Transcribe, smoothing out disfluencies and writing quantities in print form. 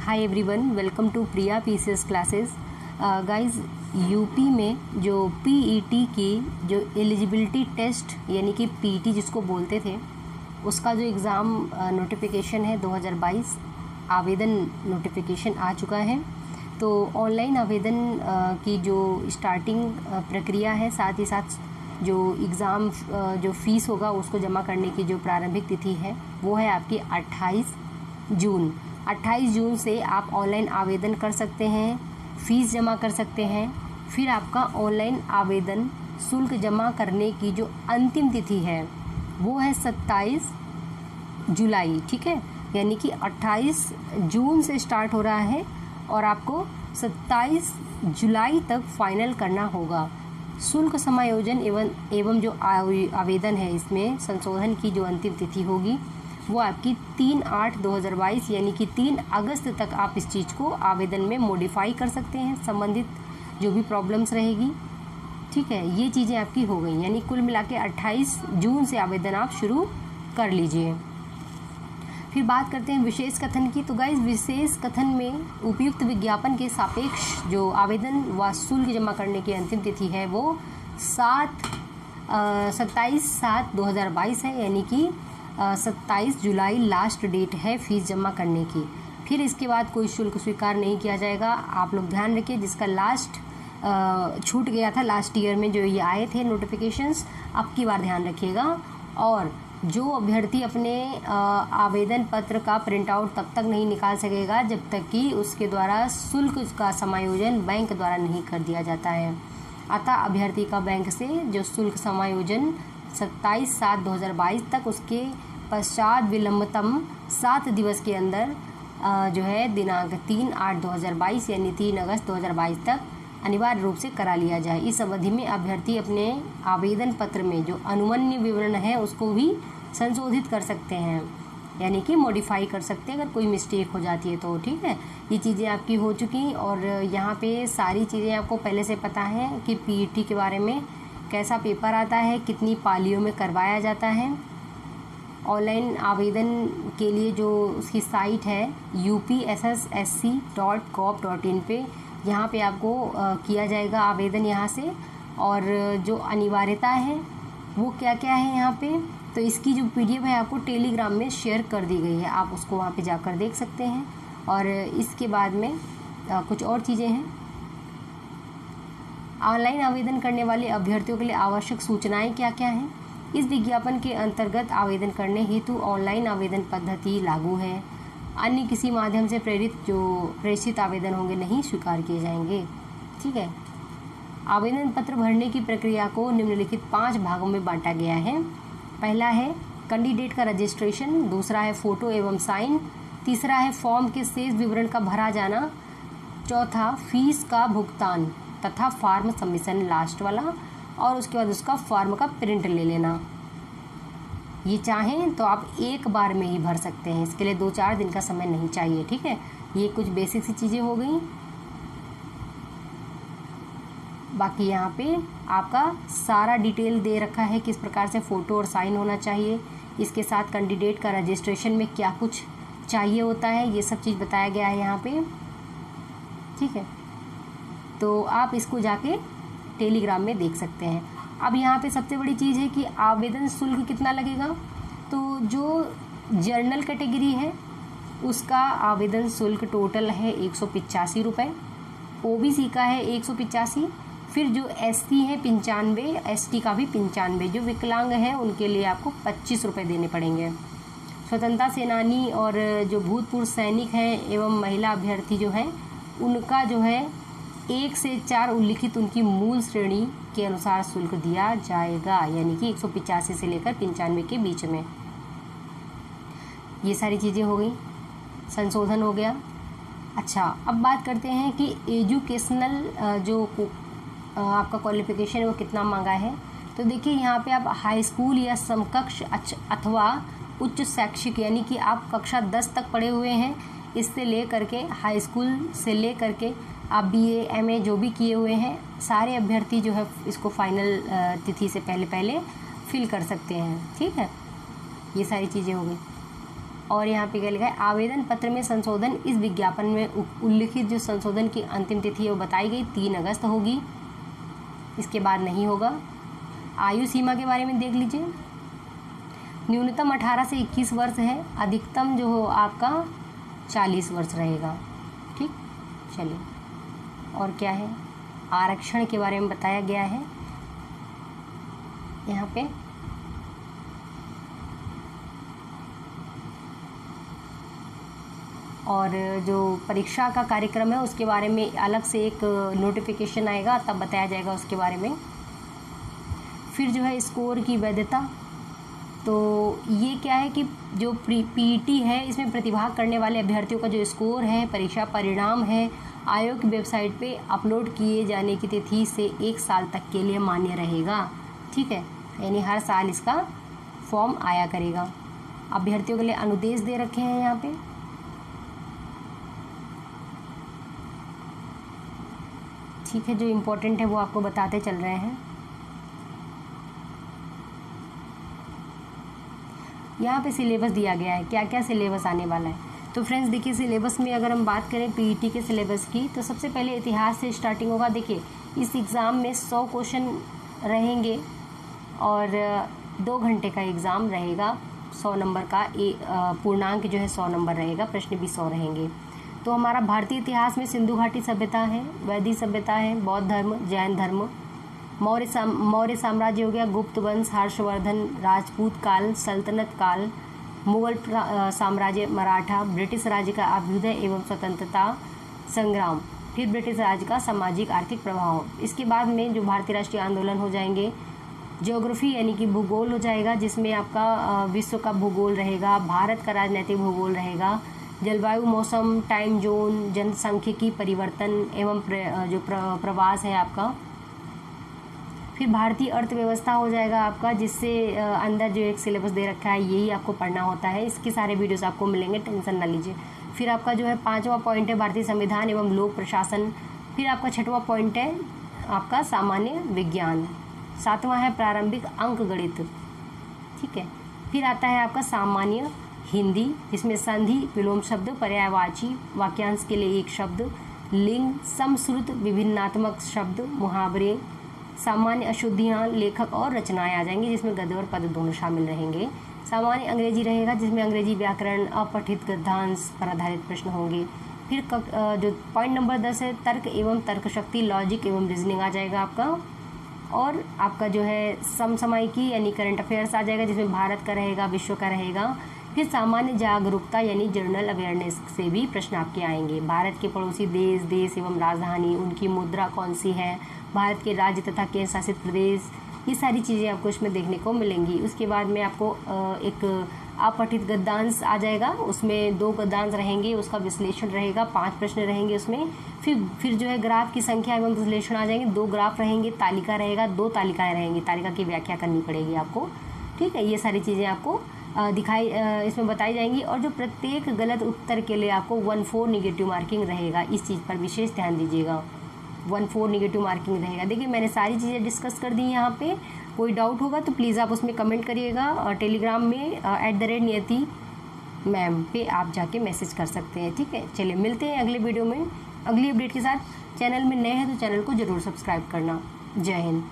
Hi everyone, welcome to Priya PCS classes. Guys, UP में जो PET की जो एलिजिबिलिटी टेस्ट यानी कि पीईटी जिसको बोलते थे, उसका जो एग्ज़ाम नोटिफिकेशन है 2022 आवेदन नोटिफिकेशन आ चुका है। तो ऑनलाइन आवेदन की जो स्टार्टिंग प्रक्रिया है, साथ ही साथ जो एग्ज़ाम जो फ़ीस होगा उसको जमा करने की जो प्रारंभिक तिथि है वो है आपकी 28 जून। 28 जून से आप ऑनलाइन आवेदन कर सकते हैं, फ़ीस जमा कर सकते हैं। फिर आपका ऑनलाइन आवेदन शुल्क जमा करने की जो अंतिम तिथि है वो है 27 जुलाई। ठीक है, यानी कि 28 जून से स्टार्ट हो रहा है और आपको 27 जुलाई तक फाइनल करना होगा। शुल्क समायोजन एवं जो आवेदन है, इसमें संशोधन की जो अंतिम तिथि होगी वो आपकी 3/8/2022 यानी कि 3 अगस्त तक आप इस चीज़ को आवेदन में मॉडिफाई कर सकते हैं, संबंधित जो भी प्रॉब्लम्स रहेगी। ठीक है, ये चीज़ें आपकी हो गई, यानी कुल मिला के 28 जून से आवेदन आप शुरू कर लीजिए। फिर बात करते हैं विशेष कथन की। तो गाइस, विशेष कथन में उपयुक्त विज्ञापन के सापेक्ष जो आवेदन व शुल्क जमा करने की अंतिम तिथि है वो 27/7/2022 है, यानी कि 27 जुलाई लास्ट डेट है फ़ीस जमा करने की। फिर इसके बाद कोई शुल्क स्वीकार नहीं किया जाएगा। आप लोग ध्यान रखिए, जिसका लास्ट छूट गया था लास्ट ईयर में जो ये आए थे नोटिफिकेशंस, अब की बार ध्यान रखिएगा। और जो अभ्यर्थी अपने आवेदन पत्र का प्रिंट आउट तब तक नहीं निकाल सकेगा जब तक कि उसके द्वारा शुल्क का समायोजन बैंक द्वारा नहीं कर दिया जाता है। अतः अभ्यर्थी का बैंक से जो शुल्क समायोजन 27/7/2022 तक, उसके पश्चात विलंबतम 7 दिवस के अंदर जो है दिनांक 3/8/2022 यानी 3 अगस्त 2022 तक अनिवार्य रूप से करा लिया जाए। इस अवधि में अभ्यर्थी अपने आवेदन पत्र में जो अनुमन्य विवरण है उसको भी संशोधित कर सकते हैं, यानी कि मॉडिफाई कर सकते हैं अगर कोई मिस्टेक हो जाती है तो। ठीक है, ये चीज़ें आपकी हो चुकी और यहाँ पे सारी चीज़ें आपको पहले से पता है कि पीईटी के बारे में कैसा पेपर आता है, कितनी पालियों में करवाया जाता है। ऑनलाइन आवेदन के लिए जो उसकी साइट है upssc.gov.in पे, यहाँ पे आपको किया जाएगा आवेदन यहाँ से। और जो अनिवार्यता है वो क्या क्या है यहाँ पे, तो इसकी जो पीडीएफ है आपको टेलीग्राम में शेयर कर दी गई है, आप उसको वहाँ पे जाकर देख सकते हैं। और इसके बाद में कुछ और चीज़ें हैं। ऑनलाइन आवेदन करने वाले अभ्यर्थियों के लिए आवश्यक सूचनाएं क्या क्या हैं। इस विज्ञापन के अंतर्गत आवेदन करने हेतु ऑनलाइन आवेदन पद्धति लागू है। अन्य किसी माध्यम से प्रेषित आवेदन होंगे नहीं स्वीकार किए जाएंगे। ठीक है, आवेदन पत्र भरने की प्रक्रिया को निम्नलिखित 5 भागों में बांटा गया है। पहला है कैंडिडेट का रजिस्ट्रेशन, दूसरा है फ़ोटो एवं साइन, तीसरा है फॉर्म के शेष विवरण का भरा जाना, चौथा फीस का भुगतान तथा फॉर्म सबमिशन लास्ट वाला, और उसके बाद उसका फॉर्म का प्रिंट ले लेना। ये चाहें तो आप एक बार में ही भर सकते हैं, इसके लिए 2-4 दिन का समय नहीं चाहिए। ठीक है, ये कुछ बेसिक सी चीज़ें हो गई। बाकी यहाँ पे आपका सारा डिटेल दे रखा है किस प्रकार से फ़ोटो और साइन होना चाहिए, इसके साथ कैंडिडेट का रजिस्ट्रेशन में क्या कुछ चाहिए होता है, ये सब चीज़ बताया गया है यहाँ पे। ठीक है, तो आप इसको जाके टेलीग्राम में देख सकते हैं। अब यहाँ पे सबसे बड़ी चीज़ है कि आवेदन शुल्क कितना लगेगा। तो जो जर्नल कैटेगरी है उसका आवेदन शुल्क टोटल है 185 रुपये, ओबीसी का है 185, फिर जो एससी है 95, एसटी का भी 95, जो विकलांग है उनके लिए आपको 25 रुपये देने पड़ेंगे। स्वतंत्रता सेनानी और जो भूतपूर्व सैनिक हैं एवं महिला अभ्यर्थी जो हैं उनका जो है 1 से 4 उल्लिखित उनकी मूल श्रेणी के अनुसार शुल्क दिया जाएगा, यानी कि 185 से लेकर 95 के बीच में। ये सारी चीज़ें हो गई, संशोधन हो गया। अच्छा, अब बात करते हैं कि एजुकेशनल जो आपका क्वालिफिकेशन है वो कितना मांगा है। तो देखिए, यहाँ पे आप हाई स्कूल या समकक्ष अथवा उच्च शैक्षिक, यानी कि आप कक्षा 10 तक पढ़े हुए हैं, इससे ले करके हाई स्कूल से ले करके आप बीए एमए जो भी किए हुए हैं, सारे अभ्यर्थी जो है इसको फाइनल तिथि से पहले फिल कर सकते हैं। ठीक है, ये सारी चीज़ें हो गई। और यहाँ पे क्या लिखा है, आवेदन पत्र में संशोधन, इस विज्ञापन में उल्लिखित जो संशोधन की अंतिम तिथि है वो बताई गई 3 अगस्त होगी, इसके बाद नहीं होगा। आयु सीमा के बारे में देख लीजिए, न्यूनतम 18 से 21 वर्ष है, अधिकतम जो हो आपका 40 वर्ष रहेगा। ठीक, चलिए और क्या है, आरक्षण के बारे में बताया गया है यहाँ पे। और जो परीक्षा का कार्यक्रम है उसके बारे में अलग से एक नोटिफिकेशन आएगा, तब बताया जाएगा उसके बारे में। फिर जो है स्कोर की वैधता, तो ये क्या है कि जो पीईटी है इसमें प्रतिभाग करने वाले अभ्यर्थियों का जो स्कोर है, परीक्षा परिणाम है, आयोग की वेबसाइट पे अपलोड किए जाने की तिथि से 1 साल तक के लिए मान्य रहेगा। ठीक है, यानी हर साल इसका फॉर्म आया करेगा। अभ्यर्थियों के लिए अनुदेश दे रखे हैं यहाँ पे। ठीक है, जो इम्पोर्टेंट है वो आपको बताते चल रहे हैं। यहाँ पे सिलेबस दिया गया है, क्या क्या सिलेबस आने वाला है। तो फ्रेंड्स देखिए, सिलेबस में अगर हम बात करें पीईटी के सिलेबस की, तो सबसे पहले इतिहास से स्टार्टिंग होगा। देखिए, इस एग्ज़ाम में 100 क्वेश्चन रहेंगे और 2 घंटे का एग्ज़ाम रहेगा। 100 नंबर का पूर्णांक जो है 100 नंबर रहेगा, प्रश्न भी 100 रहेंगे। तो हमारा भारतीय इतिहास में सिंधु घाटी सभ्यता है, वैदिक सभ्यता है, बौद्ध धर्म, जैन धर्म, मौर्य साम्राज्य हो गया, गुप्त वंश, हर्षवर्धन, राजपूत काल, सल्तनत काल, मुगल साम्राज्य, मराठा, ब्रिटिश राज्य का अभ्युदय एवं स्वतंत्रता संग्राम, फिर ब्रिटिश राज्य का सामाजिक आर्थिक प्रभाव। इसके बाद में जो भारतीय राष्ट्रीय आंदोलन हो जाएंगे, ज्योग्राफी यानी कि भूगोल हो जाएगा, जिसमें आपका विश्व का भूगोल रहेगा, भारत का राजनीतिक भूगोल रहेगा, जलवायु, मौसम, टाइम जोन, जनसांख्यिकी परिवर्तन एवं जो प्रवास है आपका। फिर भारतीय अर्थव्यवस्था हो जाएगा आपका, जिससे अंदर जो एक सिलेबस दे रखा है यही आपको पढ़ना होता है। इसके सारे वीडियोस आपको मिलेंगे, टेंशन ना लीजिए। फिर आपका जो है 5वां पॉइंट है भारतीय संविधान एवं लोक प्रशासन। फिर आपका 6वां पॉइंट है आपका सामान्य विज्ञान। 7वां है प्रारंभिक अंक गणित। ठीक है, फिर आता है आपका सामान्य हिंदी, जिसमें संधि, विलोम शब्द, पर्यायवाची, वाक्यांश के लिए एक शब्द, लिंग, समश्रुत, विभिन्नात्मक शब्द, मुहावरे, सामान्य अशुद्धियाँ, लेखक और रचनाएं आ जाएंगी, जिसमें गद्य और पद दोनों शामिल रहेंगे। सामान्य अंग्रेजी रहेगा, जिसमें अंग्रेजी व्याकरण, अपठित गद्यांश पर आधारित प्रश्न होंगे। फिर जो पॉइंट नंबर 10 है तर्क एवं तर्क शक्ति, लॉजिक एवं रीजनिंग आ जाएगा आपका। और आपका जो है समसामयिकी यानी करंट अफेयर्स आ जाएगा, जिसमें भारत का रहेगा, विश्व का रहेगा। फिर सामान्य जागरूकता यानी जनरल अवेयरनेस से भी प्रश्न आपके आएंगे। भारत के पड़ोसी देश, देश एवं राजधानी, उनकी मुद्रा कौन सी है, भारत के राज्य तथा केंद्र शासित प्रदेश, ये सारी चीज़ें आपको इसमें देखने को मिलेंगी। उसके बाद में आपको एक अपठित गद्यांश आ जाएगा, उसमें 2 गद्यांश रहेंगे, उसका विश्लेषण रहेगा, 5 प्रश्न रहेंगे उसमें। फिर जो है ग्राफ की संख्या एवं विश्लेषण आ जाएंगे, 2 ग्राफ रहेंगे, तालिका रहेगा, 2 तालिकाएँ रहेंगी, तालिका की व्याख्या करनी पड़ेगी आपको। ठीक है, ये सारी चीज़ें आपको इसमें बताई जाएंगी। और जो प्रत्येक गलत उत्तर के लिए आपको 1/4 नेगेटिव मार्किंग रहेगा, इस चीज़ पर विशेष ध्यान दीजिएगा। 1/4 नेगेटिव मार्किंग रहेगा। देखिए, मैंने सारी चीज़ें डिस्कस कर दी यहाँ पे। कोई डाउट होगा तो प्लीज़ आप उसमें कमेंट करिएगा, और टेलीग्राम में @नियति मैम पे आप जाके मैसेज कर सकते हैं। ठीक है, चलिए मिलते हैं अगले वीडियो में अगली अपडेट के साथ। चैनल में नए हैं तो चैनल को ज़रूर सब्सक्राइब करना। जय हिंद।